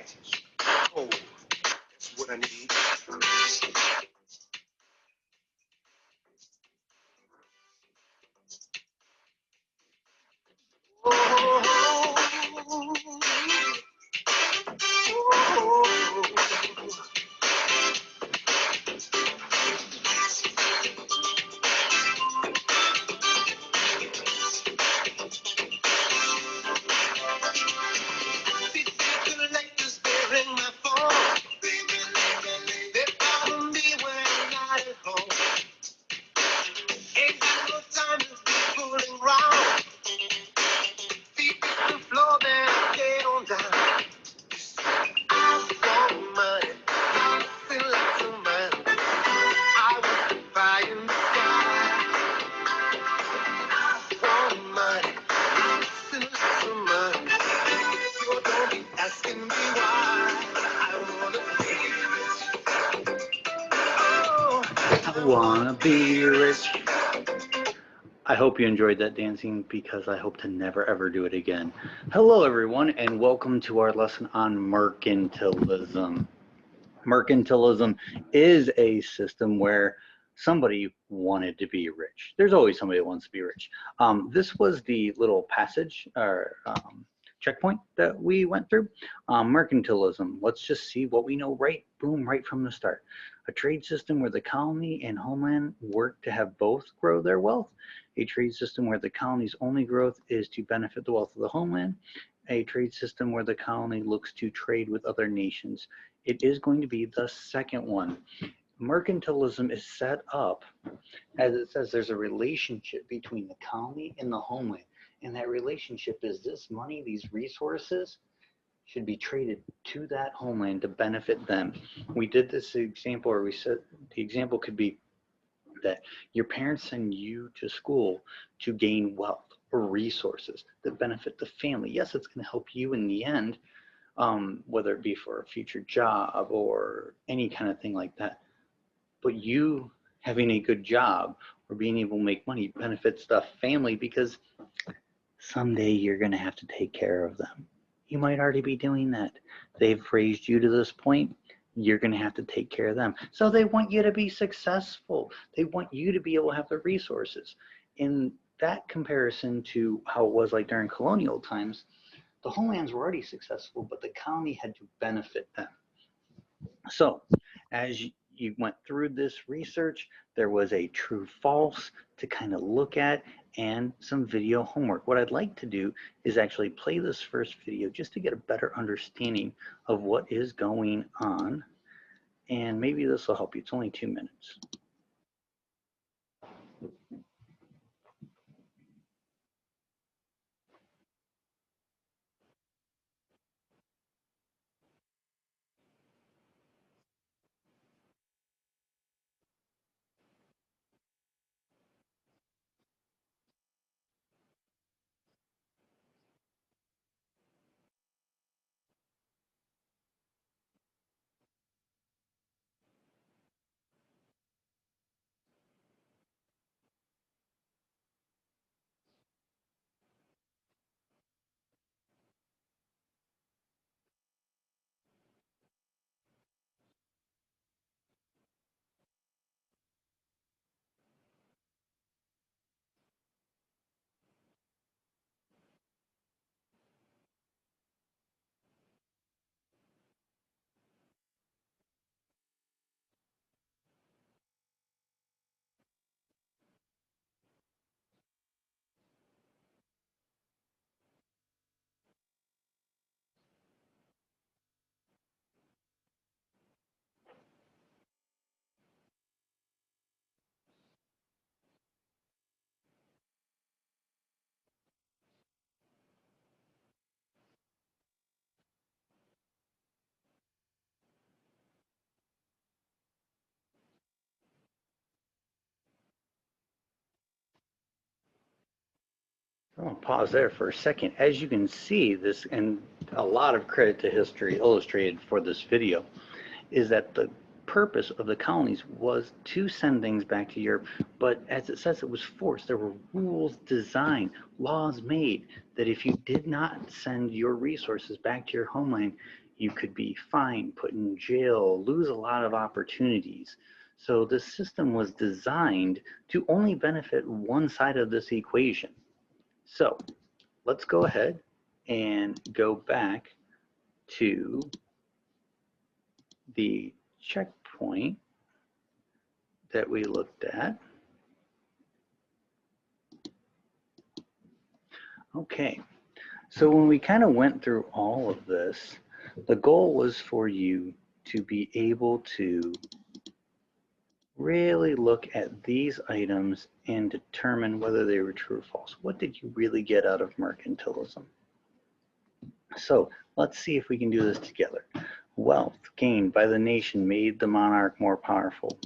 advantage. Oh, that's what I need. I wanna be rich. I hope you enjoyed that dancing because I hope to never ever do it again. Hello everyone and welcome to our lesson on mercantilism. Mercantilism is a system where somebody wanted to be rich. There's always somebody that wants to be rich. This was the little passage or checkpoint that we went through. Mercantilism, let's just see what we know right from the start. A trade system where the colony and homeland work to have both grow their wealth. A trade system where the colony's only growth is to benefit the wealth of the homeland. A trade system where the colony looks to trade with other nations. It is going to be the second one. Mercantilism is set up, as it says, there's a relationship between the colony and the homeland. And that relationship is this money, these resources, should be traded to that homeland to benefit them. We did this example where we said the example could be that your parents send you to school to gain wealth or resources that benefit the family. Yes, it's going to help you in the end, whether it be for a future job or any kind of thing like that. But you having a good job or being able to make money benefits the family because someday you're going to have to take care of them. You might already be doing that. They've raised you to this point. You're going to have to take care of them. So they want you to be successful. They want you to be able to have the resources. In that comparison to how it was like during colonial times, the homelands were already successful, but the colony had to benefit them. So as you went through this research, there was a true false to kind of look at and some video homework. What I'd like to do is actually play this first video just to get a better understanding of what is going on. And maybe this will help you. It's only 2 minutes. I'll pause there for a second. As you can see, this, and a lot of credit to History Illustrated for this video, is that the purpose of the colonies was to send things back to Europe, but as it says, it was forced. There were rules designed, laws made, that if you did not send your resources back to your homeland, You could be fined, put in jail, lose a lot of opportunities. So the system was designed to only benefit one side of this equation. So let's go ahead and go back to the checkpoint that we looked at. Okay, so when we kind of went through all of this, the goal was for you to be able to really look at these items and determine whether they were true or false. What did you really get out of mercantilism? So let's see if we can do this together. Wealth gained by the nation made the monarch more powerful.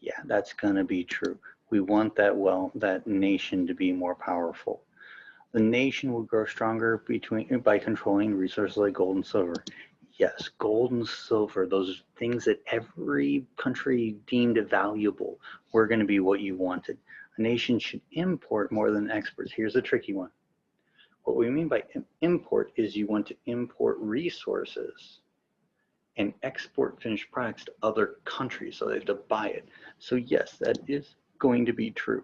Yeah, that's going to be true. We want that nation to be more powerful. The nation will grow stronger by controlling resources like gold and silver. Yes, gold and silver, those things that every country deemed valuable, were going to be what you wanted. A nation should import more than export. Here's a tricky one. What we mean by import is you want to import resources and export finished products to other countries, so they have to buy it. So yes, that is going to be true.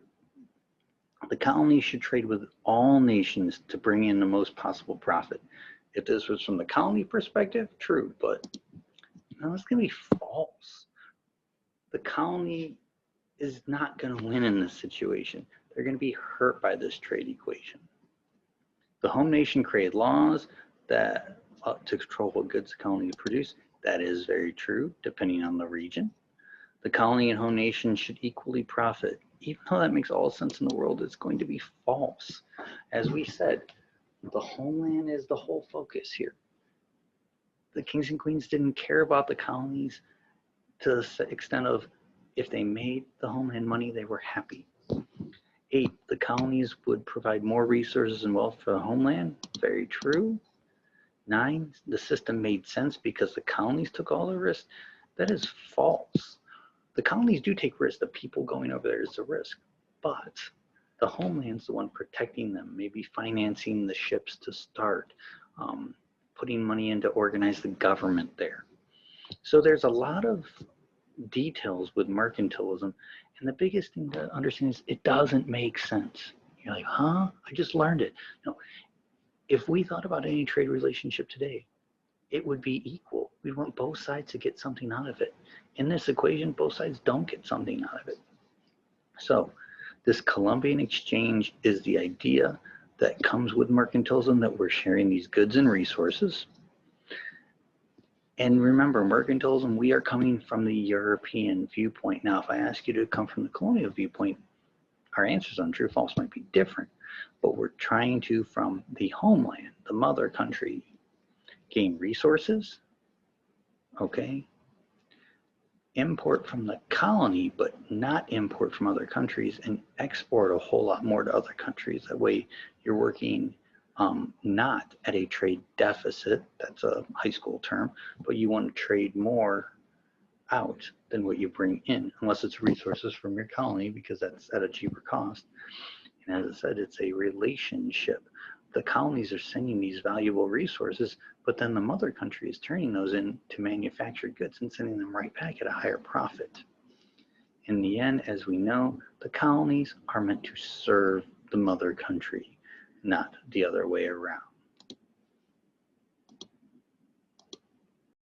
The colonies should trade with all nations to bring in the most possible profit. If this was from the colony perspective, true, but no, it's going to be false. The colony is not going to win in this situation. They're going to be hurt by this trade equation. The home nation created laws that to control what goods the colony produce. That is very true, depending on the region. The colony and home nation should equally profit. Even though that makes all sense in the world, it's going to be false. As we said, the homeland is the whole focus here. The kings and queens didn't care about the colonies to the extent of if they made the homeland money, they were happy. 8, the colonies would provide more resources and wealth for the homeland. Very true. 9, the system made sense because the colonies took all the risk. That is false. The colonies do take risks. The people going over there is a risk, but the homeland's the one protecting them, maybe financing the ships to start, putting money in to organize the government there. So there's a lot of details with mercantilism, and the biggest thing to understand is it doesn't make sense. You're like, huh? I just learned it. No, if we thought about any trade relationship today, it would be equal. We want both sides to get something out of it. In this equation, both sides don't get something out of it. So this Columbian exchange is the idea that comes with mercantilism, that we're sharing these goods and resources. And remember, mercantilism, we are coming from the European viewpoint. Now, if I ask you to come from the colonial viewpoint, our answers on true false might be different, but we're trying to, from the homeland, the mother country, gain resources, okay, import from the colony, but not import from other countries, and export a whole lot more to other countries. That way you're working not at a trade deficit, that's a high school term, but you want to trade more out than what you bring in, unless it's resources from your colony, because that's at a cheaper cost. And as I said, it's a relationship. The colonies are sending these valuable resources, but then the mother country is turning those into manufactured goods and sending them right back at a higher profit. In the end, as we know, the colonies are meant to serve the mother country, not the other way around.